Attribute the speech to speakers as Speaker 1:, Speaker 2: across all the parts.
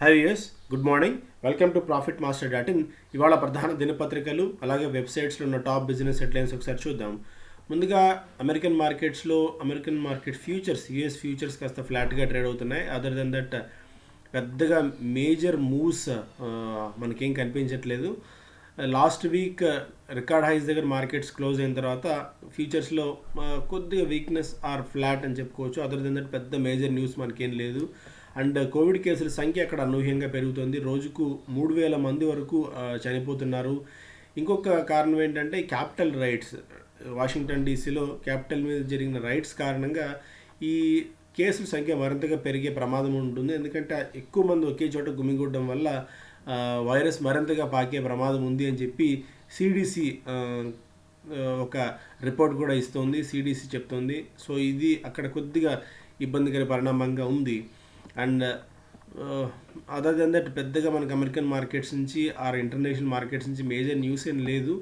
Speaker 1: Hi US good morning. Welcome to profit master dot in. ఇవాళ ప్రధాన దినపత్రికలు అలాగే వెబ్సైట్స్లో ఉన్న టాప్ బిజినెస్ హెడ్లైన్స్ ఒకసారి చూద్దాం. ముందుగా American market futures, US futures కాస్త ఫ్లాట్గా ట్రేడ్ అవుతున్నాయి. అదర్ దెన్ దట్ పెద్దగా మేజర్ మూవ్స్ మనకేం కనిపించట్లేదు. లాస్ట్ వీక్ రికార్డ్ హైస్ దగ్గర మార్కెట్స్ క్లోజ్ అయిన తర్వాత ఫ్యూచర్స్లో కొద్దిగా వీక్నెస్ ఆర్ ఫ్లాట్ అని చెప్పుకోవచ్చు. అదర్ దెన్ దట్ పెద్ద మేజర్ న్యూస్ మనకేం లేదు. అండ్ కోవిడ్ కేసుల సంఖ్య అక్కడ అనూహ్యంగా పెరుగుతుంది. రోజుకు 3,000 మంది వరకు చనిపోతున్నారు. ఇంకొక కారణం ఏంటంటే క్యాపిటల్ రైట్స్, వాషింగ్టన్ డీసీలో క్యాపిటల్ మీద జరిగిన రైట్స్ కారణంగా ఈ కేసుల సంఖ్య మరింతగా పెరిగే ప్రమాదం ఉంటుంది. ఎందుకంటే ఎక్కువ మంది ఒకే చోట గుమిగూడడం వల్ల వైరస్ మరింతగా పాకే ప్రమాదం ఉంది అని చెప్పి సిడిసి ఒక రిపోర్ట్ కూడా ఇస్తుంది, సిడిసి చెప్తుంది. సో ఇది అక్కడ కొద్దిగా ఇబ్బందికర పరిణామంగా ఉంది. అండ్ అదర్ దెన్ దట్ పెద్దగా మనకి అమెరికన్ మార్కెట్స్ నుంచి ఆర్ ఇంటర్నేషనల్ మార్కెట్స్ నుంచి మేజర్ న్యూస్ ఏం లేదు.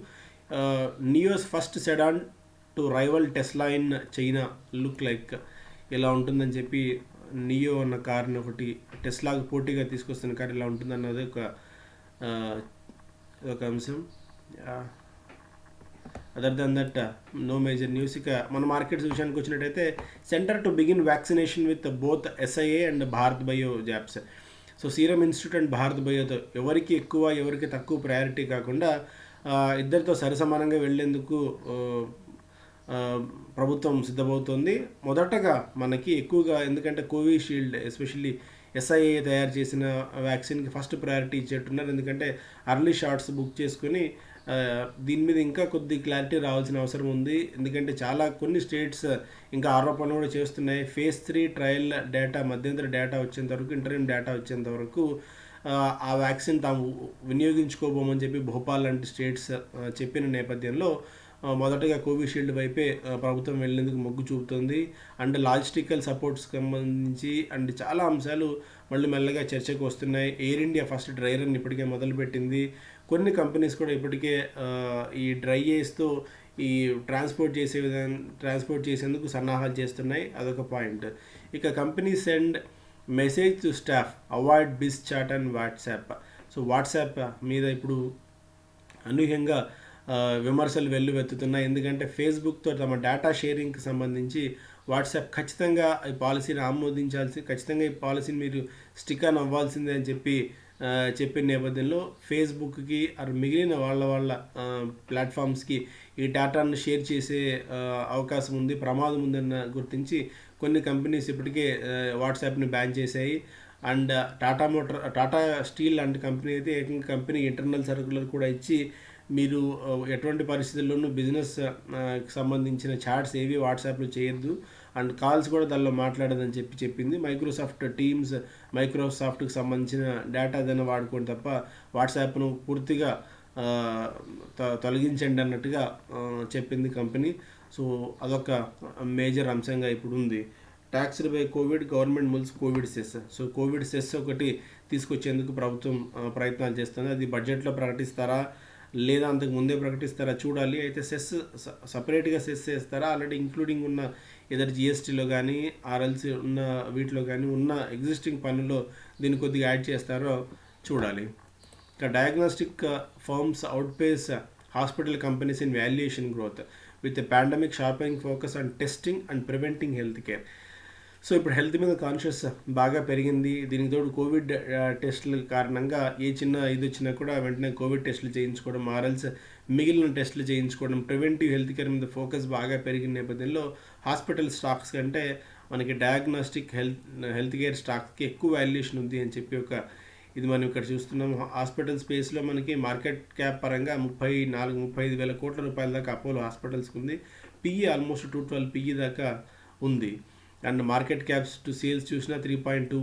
Speaker 1: Nios first sedan to rival Tesla in China look like ఇలా ఉంటుందని చెప్పి నియో అన్న కార్ని ఒకటి టెస్లాకు పోటీగా తీసుకొస్తున్న కార్ ఇలా ఉంటుందన్నది ఒక అంశం. Other than that no major news. ఇక మన మార్కెట్స్ విషయానికి వచ్చినట్టయితే centre to begin vaccination with both SIA and Bharat bio jabs. So serum institute and Bharat బయోతో ఎవరికి ఎక్కువ ఎవరికి తక్కువ ప్రయారిటీ కాకుండా ఇద్దరితో సరిసమానంగా వెళ్లేందుకు ప్రభుత్వం సిద్ధమవుతోంది. మొదటగా మనకి ఎక్కువగా ఎందుకంటే కోవిషీల్డ్ ఎస్పెషల్లీ ఎస్ఐఏ తయారు చేసిన వ్యాక్సిన్కి ఫస్ట్ ప్రయారిటీ ఇచ్చేట్టున్నారు. ఎందుకంటే అర్లీ షాట్స్ బుక్ చేసుకుని దీని మీద ఇంకా కొద్ది క్లారిటీ రావాల్సిన అవసరం ఉంది. ఎందుకంటే కొన్ని స్టేట్స్ ఇంకా ఆరోపణలు కూడా చేస్తున్నాయి. ఫేజ్ 3 ట్రయల్ డేటా, మధ్యంతర డేటా వచ్చేంత వరకు, ఇంటర్వ్యూ డేటా వచ్చేంత వరకు ఆ వ్యాక్సిన్ తాము వినియోగించుకోబోమని చెప్పి భోపాల్ లాంటి స్టేట్స్ చెప్పిన నేపథ్యంలో మొదటగా కోవిషీల్డ్ వైపే ప్రభుత్వం వెళ్ళేందుకు మొగ్గు చూపుతుంది. అండ్ లాజిస్టికల్ సపోర్ట్స్కి సంబంధించి అండ్ చాలా అంశాలు మళ్ళీ మెల్లగా చర్చకు వస్తున్నాయి. Air India first dry run ఇప్పటికే మొదలుపెట్టింది. కొన్ని కంపెనీస్ కూడా ఇప్పటికే ఈ డ్రై ఐస్తో ఈ ట్రాన్స్పోర్ట్ చేసేందుకు సన్నాహాలు చేస్తున్నాయి. అదొక పాయింట్. ఇక company send message to staff avoid biz chat and WhatsApp. So WhatsApp మీద ఇప్పుడు అనూహ్యంగా విమర్శలు వెల్లువెత్తుతున్నాయి. ఎందుకంటే ఫేస్బుక్తో తమ డేటా షేరింగ్కి సంబంధించి వాట్సాప్ ఖచ్చితంగా ఈ పాలసీని ఖచ్చితంగా ఈ పాలసీని మీరు స్టిక్ ఆన్ అవ్వాల్సిందే అని చెప్పిన నేపథ్యంలో ఫేస్బుక్కి మిగిలిన వాళ్ళ ప్లాట్ఫామ్స్కి ఈ డేటాను షేర్ చేసే అవకాశం ఉంది, ప్రమాదం ఉందన్న గుర్తించి కొన్ని కంపెనీస్ ఇప్పటికే వాట్సాప్ని బ్యాన్ చేశాయి. అండ్ టాటా స్టీల్ లాంటి కంపెనీ అయితే ఏకంగా కంపెనీ ఇంటర్నల్ సర్క్యులర్ కూడా ఇచ్చి మీరు ఎటువంటి పరిస్థితుల్లోనూ బిజినెస్ సంబంధించిన చాట్స్ ఏవి వాట్సాప్లో చేయొద్దు అండ్ కాల్స్ కూడా దానిలో మాట్లాడదని చెప్పింది. మైక్రోసాఫ్ట్కి సంబంధించిన డేటా ఏదైనా వాడుకోండి తప్ప వాట్సాప్ను పూర్తిగా తొలగించండి అన్నట్టుగా చెప్పింది కంపెనీ. సో అదొక మేజర్ అంశంగా ఇప్పుడు ఉంది. Taxed by Covid, government mulls Covid cess. So Covid cess ఒకటి తీసుకొచ్చేందుకు ప్రభుత్వం ప్రయత్నాలు చేస్తుంది. అది బడ్జెట్లో ప్రకటిస్తారా లేదా అంతకు ముందే ప్రకటిస్తారా చూడాలి. అయితే సపరేట్గా సెస్ చేస్తారా, ఆల్రెడీ ఇంక్లూడింగ్ ఉన్న ఏదైనా జిఎస్టీలో కానీ ఆర్ఎల్సీ ఉన్న వీటిలో కానీ ఉన్న ఎగ్జిస్టింగ్ పన్నులో దీన్ని కొద్దిగా యాడ్ చేస్తారో చూడాలి. ఇక diagnostic firms outpace hospital companies in valuation growth with pandemic sharpening focus on testing and preventing health care. So ఇప్పుడు హెల్త్ మీద కాన్షియస్ బాగా పెరిగింది. దీనికి తోడు కోవిడ్ టెస్టుల కారణంగా ఏ చిన్న ఇది వచ్చినా కూడా వెంటనే కోవిడ్ టెస్టులు చేయించుకోవడం, ఆర్ఎల్స్ మిగిలిన టెస్టులు చేయించుకోవడం, ప్రివెంటివ్ హెల్త్ కేర్ మీద ఫోకస్ బాగా పెరిగిన నేపథ్యంలో హాస్పిటల్ స్టాక్స్ కంటే మనకి డయాగ్నోస్టిక్ హెల్త్ కేర్ స్టాక్స్కి ఎక్కువ వాల్యుయేషన్ ఉంది అని చెప్పి ఇది మనం ఇక్కడ చూస్తున్నాం. హాస్పిటల్ స్పేస్లో మనకి మార్కెట్ క్యాప్ పరంగా 35 వేల కోట్ల రూపాయల దాకా అపోలో హాస్పిటల్స్కి ఉంది. పిఈ ఆల్మోస్ట్ 212 పిఈ దాకా ఉంది. And market caps to sales చూసినా 3.2,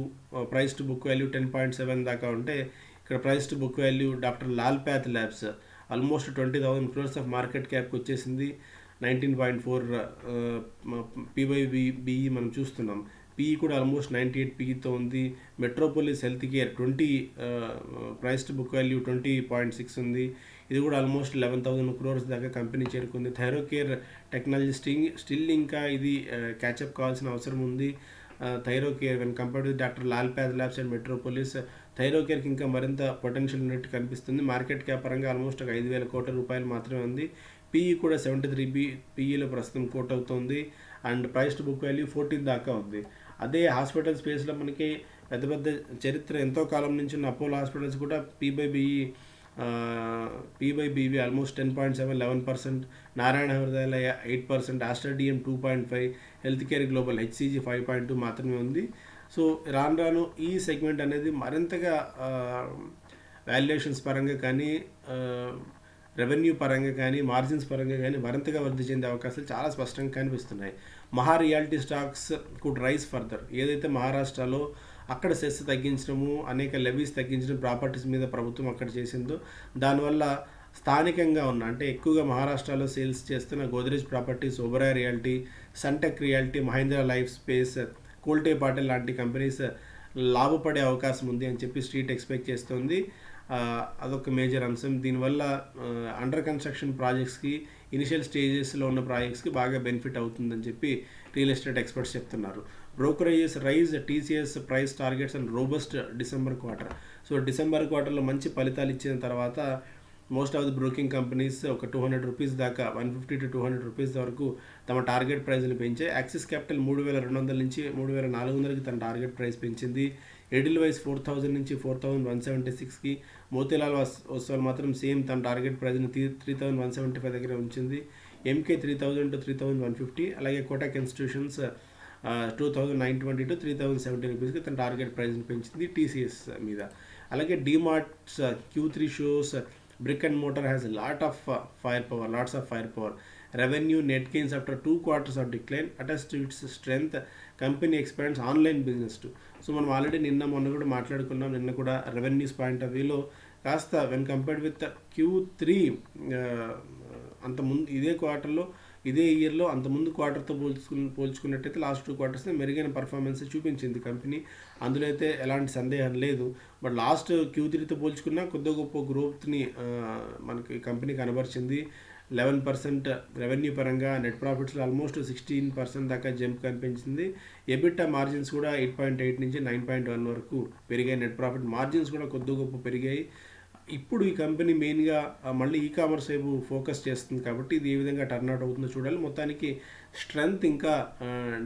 Speaker 1: ప్రైస్ టు బుక్ వాల్యూ 10.7 దాకా ఉంటే ఇక్కడ price to book value doctor Lal path labs almost 20,000 crores of market క్యాప్కి వచ్చేసింది. 19.4 PYBE మనం చూస్తున్నాం. పిఈ కూడా ఆల్మోస్ట్ 98 పిఈతో ఉంది. Metropolis health care 20 price to book value 20.6 ఉంది. ఇది కూడా ఆల్మోస్ట్ 11,000 crores దాకా కంపెనీ చేరుకుంది. థైరోకేర్ టెక్నాలజీ స్టిల్ ఇంకా ఇది క్యాచప్ కావాల్సిన అవసరం ఉంది. Thyrocare when compared with doctor Lal path labs and Metropolis, థైరోకేర్కి ఇంకా మరింత పొటెన్షియల్ ఉన్నట్టు కనిపిస్తుంది. మార్కెట్ క్యాప్ పరంగా ఆల్మోస్ట్ ఒక 5,000 కోట్ల రూపాయలు మాత్రమే ఉంది. పీఈ కూడా 73 పీఈలో ప్రస్తుతం కోట్ అవుతుంది. And price to book value 14 దాకా ఉంది. అదే హాస్పిటల్ స్పేస్లో మనకి పెద్ద పెద్ద చరిత్ర ఎంతో కాలం నుంచి ఉన్న అపోలో హాస్పిటల్స్ కూడా P by BV almost 10.7 11%, Narayana Hrudayalaya 8%, Aster DM 2.5, healthcare global HCG 5.2 మాత్రమే ఉంది. సో రాను రాను ఈ సెగ్మెంట్ అనేది మరింతగా వాల్యుయేషన్స్ పరంగా కానీ, రెవెన్యూ పరంగా కానీ, మార్జిన్స్ పరంగా కానీ మరింతగా వృద్ధి చెందే అవకాశాలు చాలా స్పష్టంగా కనిపిస్తున్నాయి. Maha reality stocks could rise further. ఏదైతే మహారాష్ట్రలో అక్కడ సెస్ తగ్గించడము, అనేక లెవీస్ తగ్గించడం, ప్రాపర్టీస్ మీద ప్రభుత్వం అక్కడ చేసిందో దానివల్ల స్థానికంగా ఉన్న అంటే ఎక్కువగా మహారాష్ట్రలో సేల్స్ చేస్తున్న Godrej properties, Oberoi reality, Sunteck reality, Mahindra life space, Kolte Patil లాంటి కంపెనీస్ లాభపడే అవకాశం ఉంది అని చెప్పి స్ట్రీట్ ఎక్స్పెక్ట్ చేస్తుంది. అదొక మేజర్ అంశం. దీనివల్ల అండర్ కన్స్ట్రక్షన్ ప్రాజెక్ట్స్కి, ఇనిషియల్ స్టేజెస్లో ఉన్న ప్రాజెక్ట్స్కి బాగా బెనిఫిట్ అవుతుందని చెప్పి రియల్ ఎస్టేట్ ఎక్స్పర్ట్స్ చెప్తున్నారు. Brokerages raise TCS price targets and robust December quarter. So December క్వార్టర్లో మంచి ఫలితాలు ఇచ్చిన తర్వాత most of the broking companies ఒక 200 రూపీస్ దాకా, 150 to 200 రూపీస్ వరకు తమ టార్గెట్ ప్రైస్ని పెంచాయి. యాక్సిస్ క్యాపిటల్ 3,200 నుంచి 3,400కి తన టార్గెట్ ప్రైస్ పెంచింది. ఎడిల్ వైస్ 4,000 నుంచి 4,176కి, మోతీలాల్ ఒస్వాల్ మాత్రం సేమ్ తన టార్గెట్ ప్రైస్ని 3,175 దగ్గర ఉంచింది. ఎంకే 3,000 to 3,150, అలాగే కోటాక్ ఇన్స్టిట్యూషన్స్ 2,920 to 3,070 రూపీస్కి తన టార్గెట్ ప్రైస్ని పెంచింది టీసీఎస్ మీద. అలాగే D-Marts Q3 shows brick and mortar has a lots of firepower. Revenue net gains after 2 quarters of decline attest to its strength. Company expands online business too. So మనం already మొన్న కూడా మాట్లాడుకున్నాం. నిన్న కూడా రెవెన్యూస్ పాయింట్ ఆఫ్ వ్యూలో కాస్త when compared with Q3 అంతకుముందు ఇదే ఇయర్లో అంతకుముందు క్వార్టర్తో పోల్చుకున్నట్టయితే లాస్ట్ 2 quarters మెరుగైన పర్ఫార్మెన్స్ చూపించింది కంపెనీ. అందులో అయితే ఎలాంటి సందేహం లేదు. బట్ లాస్ట్ Q3తో పోల్చుకున్న కొద్ది గొప్ప గ్రోత్ని మనకి కంపెనీ కనబరిచింది. 11% రెవెన్యూ పరంగా, నెట్ ప్రాఫిట్స్లో ఆల్మోస్ట్ 16% దాకా జంప్ కనిపించింది. ఎబిటా మార్జిన్స్ కూడా 8.8 నుంచి 9.1 వరకు పెరిగాయి. నెట్ ప్రాఫిట్ మార్జిన్స్ కూడా కొద్ది గొప్ప పెరిగాయి. ఇప్పుడు ఈ కంపెనీ మెయిన్గా మళ్ళీ ఈ కామర్స్ వైపు ఫోకస్ చేస్తుంది కాబట్టి ఇది ఏ విధంగా టర్న్అవుట్ అవుతుందో చూడాలి. మొత్తానికి స్ట్రెంగ్త్ ఇంకా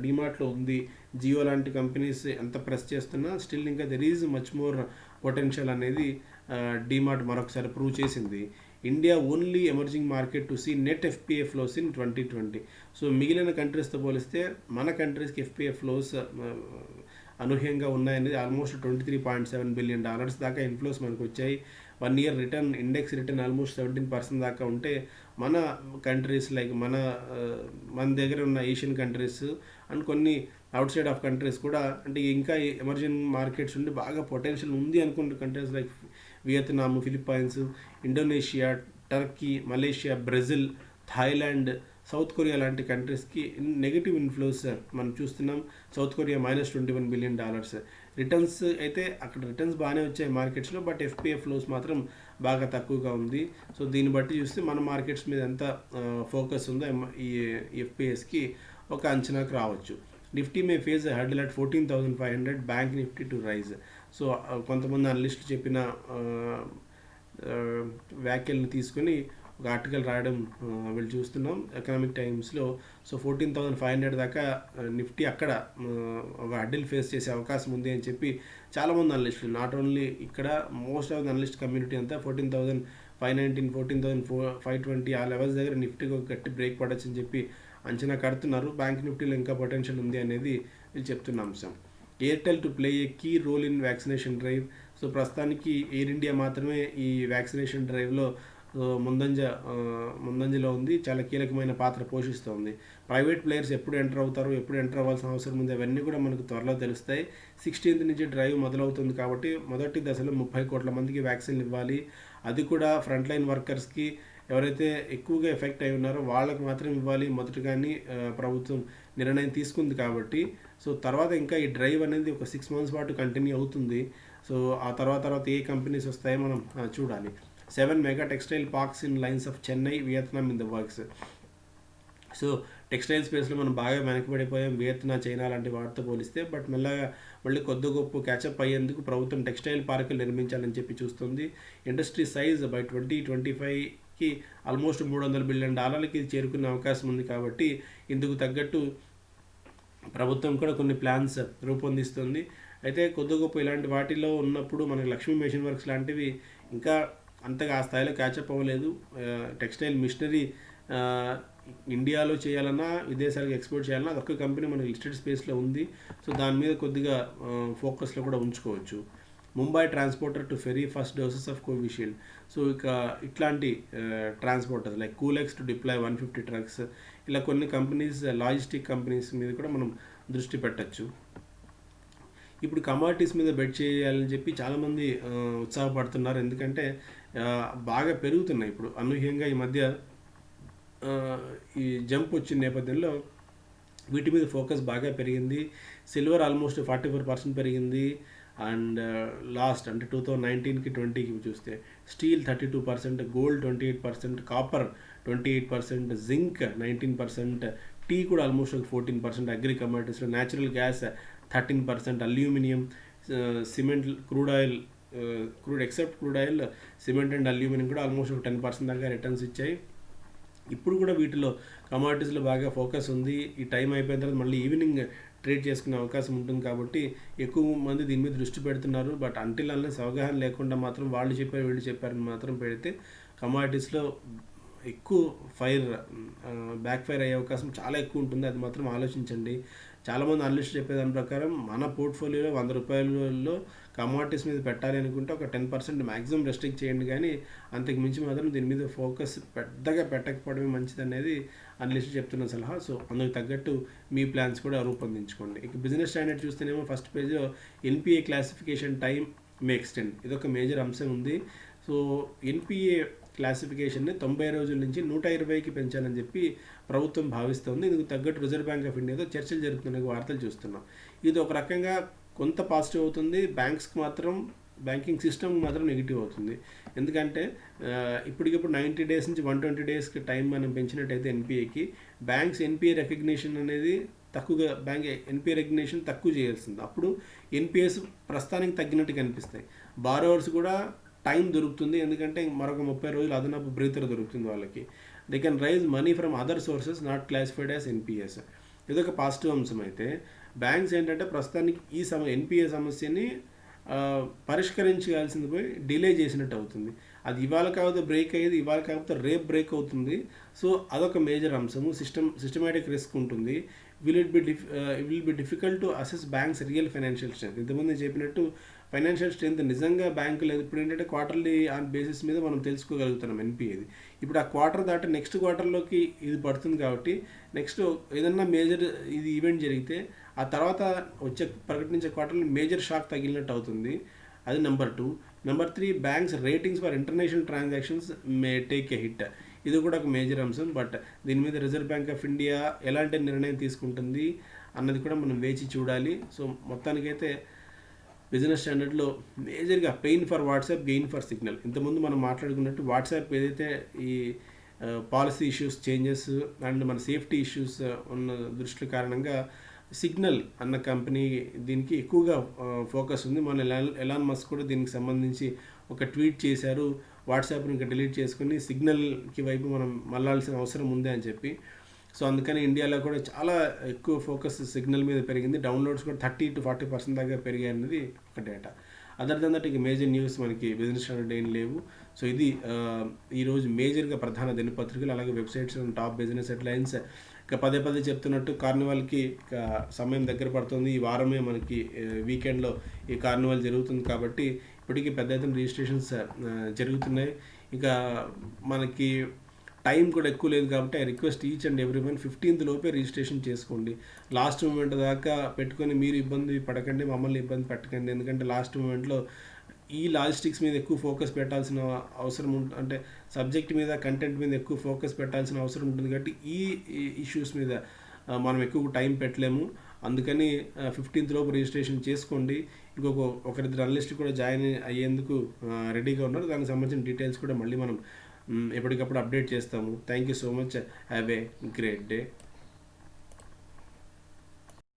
Speaker 1: డిమార్ట్లో ఉంది. జియో లాంటి కంపెనీస్ ఎంత ప్రెస్ చేస్తున్నా స్టిల్ ఇంకా there is much more potential అనేది డిమార్ట్ మరొకసారి ప్రూవ్ చేసింది. India only emerging market to see net FPI flows in 2020. So మిగిలిన కంట్రీస్తో పోలిస్తే మన కంట్రీస్కి ఎఫ్పిఐ ఫ్లోస్ అనూహ్యంగా ఉన్నాయనేది ఆల్మోస్ట్ $23.7 బిలియన్ దాకా ఇన్ఫ్లోస్ మనకు వచ్చాయి. 1 year return, index return almost 17% దాకా ఉంటే మన కంట్రీస్ లైక్ మన దగ్గర ఉన్న ఏషియన్ కంట్రీస్ అండ్ కొన్ని అవుట్ సైడ్ ఆఫ్ కంట్రీస్ కూడా అంటే ఇంకా ఎమర్జింగ్ మార్కెట్స్ ఉండి బాగా పొటెన్షియల్ ఉంది అనుకున్న countries like Vietnam, Philippines, Indonesia, Turkey, Malaysia, Brazil, Thailand, south Korea లాంటి కంట్రీస్కి నెగిటివ్ ఇన్ఫ్లోస్ మనం చూస్తున్నాం. South Korea -$21 billion. రిటర్న్స్ అయితే అక్కడ రిటర్న్స్ బాగానే వచ్చాయి మార్కెట్స్లో, బట్ ఎఫ్పిఐ ఫ్లోస్ మాత్రం బాగా తక్కువగా ఉంది. సో దీన్ని బట్టి చూస్తే మన మార్కెట్స్ మీద ఎంత ఫోకస్ ఉందో ఈ ఎఫ్పిఐస్కి ఒక అంచనాకు రావచ్చు. Nifty may face hurdle at 14,500, bank Nifty to rise. So కొంతమంది అనలిస్టులు చెప్పిన వ్యాఖ్యలను తీసుకొని ఒక ఆర్టికల్ రాయడం వీళ్ళు చూస్తున్నాం ఎకనామిక్ టైమ్స్లో. సో 14,500 దాకా నిఫ్టీ అక్కడ ఒక హర్డిల్ ఫేస్ చేసే అవకాశం ఉంది అని చెప్పి చాలామంది అనలిస్టులు, నాట్ ఓన్లీ ఇక్కడ most of the analyst community అంతా 14,519, 14,520 ఆ లెవెల్స్ దగ్గర నిఫ్టీకి ఒక గట్టి బ్రేక్ పడవచ్చు అని చెప్పి అంచనా కడుతున్నారు. బ్యాంక్ నిఫ్టీలో ఇంకా పొటెన్షియల్ ఉంది అనేది వీళ్ళు చెప్తున్న అంశం. Airtel to play a key role in vaccination drive. So ప్రస్తుతానికి ఎయిర్ ఇండియా మాత్రమే ఈ వ్యాక్సినేషన్ డ్రైవ్లో ముందంజలో ఉంది, చాలా కీలకమైన పాత్ర పోషిస్తుంది. ప్రైవేట్ ప్లేయర్స్ ఎప్పుడు ఎంటర్ అవుతారు, ఎప్పుడు ఎంటర్ అవ్వాల్సిన అవసరం ఉంది, అవన్నీ కూడా మనకు త్వరలో తెలుస్తాయి. 16th నుంచి డ్రైవ్ మొదలవుతుంది కాబట్టి మొదటి దశలో 30 కోట్ల మందికి వ్యాక్సిన్లు ఇవ్వాలి. అది కూడా ఫ్రంట్ లైన్ వర్కర్స్కి, ఎవరైతే ఎక్కువగా ఎఫెక్ట్ అయి ఉన్నారో వాళ్ళకి మాత్రం ఇవ్వాలి మొదటగానే ప్రభుత్వం నిర్ణయం తీసుకుంది కాబట్టి. సో తర్వాత ఇంకా ఈ డ్రైవ్ అనేది ఒక 6 months పాటు కంటిన్యూ అవుతుంది. సో ఆ తర్వాత ఏ కంపెనీస్ వస్తాయో మనం చూడాలి. 7 mega textile parks in lines of Chennai, Vietnam in the works. So textile స్పేస్లో మనం బాగా వెనకబడిపోయాం వియత్నాం, చైనా లాంటి వాటితో పోలిస్తే. బట్ మెల్లగా మళ్ళీ కొద్ది గొప్ప క్యాచప్ అయ్యేందుకు ప్రభుత్వం టెక్స్టైల్ పార్కులు నిర్మించాలని చెప్పి చూస్తుంది. ఇండస్ట్రీ సైజ్ బై 2025కి ఆల్మోస్ట్ $300 బిలియన్ ఇది చేరుకునే అవకాశం ఉంది. కాబట్టి ఇందుకు తగ్గట్టు ప్రభుత్వం కూడా కొన్ని ప్లాన్స్ రూపొందిస్తుంది. అయితే కొద్ది గొప్ప ఇలాంటి వాటిలో ఉన్నప్పుడు మనకి లక్ష్మీ మెషిన్ వర్క్స్ లాంటివి ఇంకా అంతగా ఆ స్థాయిలో క్యాచప్ అవ్వలేదు. టెక్స్టైల్ మిషనరీ ఇండియాలో చేయాలన్నా విదేశాలకు ఎక్స్పోర్ట్ చేయాలన్నా అదొక్క కంపెనీ మనకి లిస్టెడ్ స్పేస్లో ఉంది. సో దాని మీద కొద్దిగా ఫోకస్లో కూడా ఉంచుకోవచ్చు. Mumbai transporter to fairy first doses of Covishield. So ఇక ఇట్లాంటి transporters like కూలెక్స్ to deploy 150 trucks, ఇలా కొన్ని కంపెనీస్ లాజిస్టిక్ కంపెనీస్ మీద కూడా మనం దృష్టి పెట్టచ్చు. ఇప్పుడు కమాడిటీస్ మీద బెట్ చేయాలని చెప్పి చాలామంది ఉత్సాహపడుతున్నారు. ఎందుకంటే బాగా పెరుగుతున్నాయి ఇప్పుడు అనూహ్యంగా ఈ మధ్య. ఈ జంప్ వచ్చిన నేపథ్యంలో వీటి మీద ఫోకస్ బాగా పెరిగింది. సిల్వర్ ఆల్మోస్ట్ 44% పెరిగింది. అండ్ లాస్ట్ అంటే 2019కి 20కి చూస్తే steel 32%, gold 28%, copper 28%, zinc 19%, tea కూడా ఆల్మోస్ట్ 14%, అగ్రి కమాడిటీస్లో natural gas 13%, aluminium, cement, crude except crude oil, cement and aluminium కూడా ఆల్మోస్ట్ 10% దాకా రిటర్న్స్ ఇచ్చాయి. ఇప్పుడు కూడా వీటిలో కమాడిటీస్లో బాగా ఫోకస్ ఉంది. ఈ టైం అయిపోయిన తర్వాత మళ్ళీ ఈవినింగ్ ట్రేడ్ చేసుకునే అవకాశం ఉంటుంది. కాబట్టి ఎక్కువ మంది దీని మీద దృష్టి పెడుతున్నారు. బట్ అంటిల్ అన్లెస్ అవగాహన లేకుండా మాత్రం వాళ్ళు చెప్పారు వీళ్ళు చెప్పారని మాత్రం పెడితే కమాడిటీస్లో ఎక్కువ బ్యాక్ ఫైర్ అయ్యే అవకాశం చాలా ఎక్కువ ఉంటుంది. అది మాత్రం ఆలోచించండి. చాలామంది అనలిస్ట్ చెప్పేదాని ప్రకారం మన పోర్ట్ఫోలియోలో $100 కమాడిటీస్ మీద పెట్టాలి అనుకుంటే ఒక 10% మ్యాక్సిమం రెస్ట్రిక్ట్ చేయండి. కానీ అంతకు మించి మాత్రం దీని మీద ఫోకస్ పెద్దగా పెట్టకపోవడమే మంచిది అనేది అనలిస్ట్ చెప్తున్న సలహా. సో అందుకు తగ్గట్టు మీ ప్లాన్స్ కూడా రూపొందించుకోండి. ఇక బిజినెస్ స్టాండర్డ్ చూస్తేనేమో ఫస్ట్ పేజ్లో ఎన్పిఏ క్లాసిఫికేషన్ టైం మే ఎక్స్టెండ్, ఇదొక మేజర్ అంశం ఉంది. సో ఎన్పిఏ క్లాసిఫికేషన్ని 90 రోజుల నుంచి 120కి పెంచాలని చెప్పి ప్రభుత్వం భావిస్తుంది. ఇందుకు తగ్గట్టు రిజర్వ్ బ్యాంక్ ఆఫ్ ఇండియాతో చర్చలు జరుపుతున్న వార్తలు చూస్తున్నాం. ఇది ఒక రకంగా కొంత పాజిటివ్ అవుతుంది. బ్యాంక్స్కి మాత్రం, బ్యాంకింగ్ సిస్టమ్కి మాత్రం నెగిటివ్ అవుతుంది. ఎందుకంటే ఇప్పటికిప్పుడు 90 డేస్ నుంచి 120 డేస్కి టైం మనం పెంచినట్టయితే ఎన్పిఏకి, బ్యాంక్స్ ఎన్పిఏ రికగ్నిషన్ అనేది తక్కువగా, ఎన్పిఏ రికగ్నిషన్ తక్కువ చేయాల్సింది. అప్పుడు ఎన్పిఎస్ ప్రస్తుతానికి తగ్గినట్టు కనిపిస్తాయి. బారోవర్స్ కూడా టైం దొరుకుతుంది. ఎందుకంటే మరొక 30 రోజులు అదనపు బ్రీతర్ దొరుకుతుంది వాళ్ళకి. They can raise money from other sources not classified as NPS. ఇదొక పాజిటివ్ అంశం. అయితే బ్యాంక్స్ ఏంటంటే ప్రస్తుతానికి ఈ ఎన్పిఏ సమస్యని పరిష్కరించాల్సింది పోయి డిలే చేసినట్టు అవుతుంది. అది ఇవాళ కాకపోతే బ్రేక్ అయ్యేది, ఇవాళ కాకపోతే రేపు బ్రేక్ అవుతుంది. సో అదొక మేజర్ అంశము. సిస్టమేటిక్ రిస్క్ ఉంటుంది. Will be difficult to assess banks real financial strength. ఇంతకుముందు చెప్పినట్టు ఫైనాన్షియల్ స్ట్రెంత్ నిజంగా బ్యాంకు లేదు. ఇప్పుడు ఏంటంటే క్వార్టర్లీ ఆన్ బేసిస్ మీద మనం తెలుసుకోగలుగుతున్నాం ఎన్పిఏది. ఇప్పుడు ఆ క్వార్టర్ దాటి నెక్స్ట్ క్వార్టర్లోకి ఇది పడుతుంది. కాబట్టి నెక్స్ట్ ఏదన్నా మేజర్ ఇది ఈవెంట్ జరిగితే ఆ తర్వాత ప్రకటించే క్వార్టర్లో మేజర్ షాక్ తగిలినట్టు అవుతుంది. అది number 2. Number 3, banks ratings for international transactions may take a hit. ఇది కూడా ఒక మేజర్ అంశం. బట్ దీని మీద రిజర్వ్ బ్యాంక్ ఆఫ్ ఇండియా ఎలాంటి నిర్ణయం తీసుకుంటుంది అన్నది కూడా మనం వేచి చూడాలి. సో మొత్తానికైతే బిజినెస్ స్టాండర్డ్లో మేజర్గా pain for WhatsApp, gain for signal. ఇంతకుముందు మనం మాట్లాడుకున్నట్టు వాట్సాప్ ఏదైతే ఈ పాలసీ ఇష్యూస్, చేంజెస్ అండ్ మన సేఫ్టీ ఇష్యూస్ ఉన్న దృష్టి కారణంగా సిగ్నల్ అన్న కంపెనీ దీనికి ఎక్కువగా ఫోకస్ ఉంది. మన ఎలాన్ మస్క్ కూడా దీనికి సంబంధించి ఒక ట్వీట్ చేశారు, వాట్సాప్ని ఇంకా డిలీట్ చేసుకుని సిగ్నల్కి వైపు మనం మళ్ళాల్సిన అవసరం ఉంది అని చెప్పి. సో అందుకని ఇండియాలో కూడా చాలా ఎక్కువ ఫోకస్ సిగ్నల్ మీద పెరిగింది. డౌన్లోడ్స్ కూడా 30 to 40% దాకా పెరిగాయి అన్నది ఒక డేటా. అదర్ దెన్ దట్ ఇక మేజర్ న్యూస్ మనకి బిజినెస్ స్టాండర్డ్ ఏం లేవు. సో ఇది ఈరోజు మేజర్గా ప్రధాన దినపత్రికలు, అలాగే వెబ్సైట్స్, టాప్ బిజినెస్ హెడ్లైన్స్. ఇక పదే చెప్తున్నట్టు కార్నివాల్కి ఇక సమయం దగ్గర పడుతుంది. ఈ వారమే మనకి వీకెండ్లో ఈ కార్నివాల్ జరుగుతుంది. కాబట్టి ఇప్పటికీ పెద్ద ఎత్తున రిజిస్ట్రేషన్స్ జరుగుతున్నాయి. ఇక మనకి టైం కూడా ఎక్కువ లేదు. కాబట్టి I request each and every one 15th లోపే రిజిస్ట్రేషన్ చేసుకోండి. లాస్ట్ మూమెంట్ దాకా పెట్టుకొని మీరు ఇబ్బంది పడకండి, మమ్మల్ని ఇబ్బంది పెట్టకండి. ఎందుకంటే లాస్ట్ మూమెంట్లో ఈ లాజిస్టిక్స్ మీద ఎక్కువ ఫోకస్ పెట్టాల్సిన అవసరం ఉంటుంది. అంటే సబ్జెక్ట్ మీద, కంటెంట్ మీద ఎక్కువ ఫోకస్ పెట్టాల్సిన అవసరం ఉంటుంది. కాబట్టి ఈ ఇష్యూస్ మీద మనం ఎక్కువ టైం పెట్టలేము. అందుకని 15th లోపు రిజిస్ట్రేషన్ చేసుకోండి. ఒకరిద్దరు అనలిస్ట్ కూడా జాయిన్ అయ్యేందుకు రెడీగా ఉన్నారు. దానికి సంబంధించిన డీటెయిల్స్ కూడా మళ్ళీ మనం ఎప్పటికప్పుడు అప్డేట్ చేస్తాము. Thank you so much. Have a great day.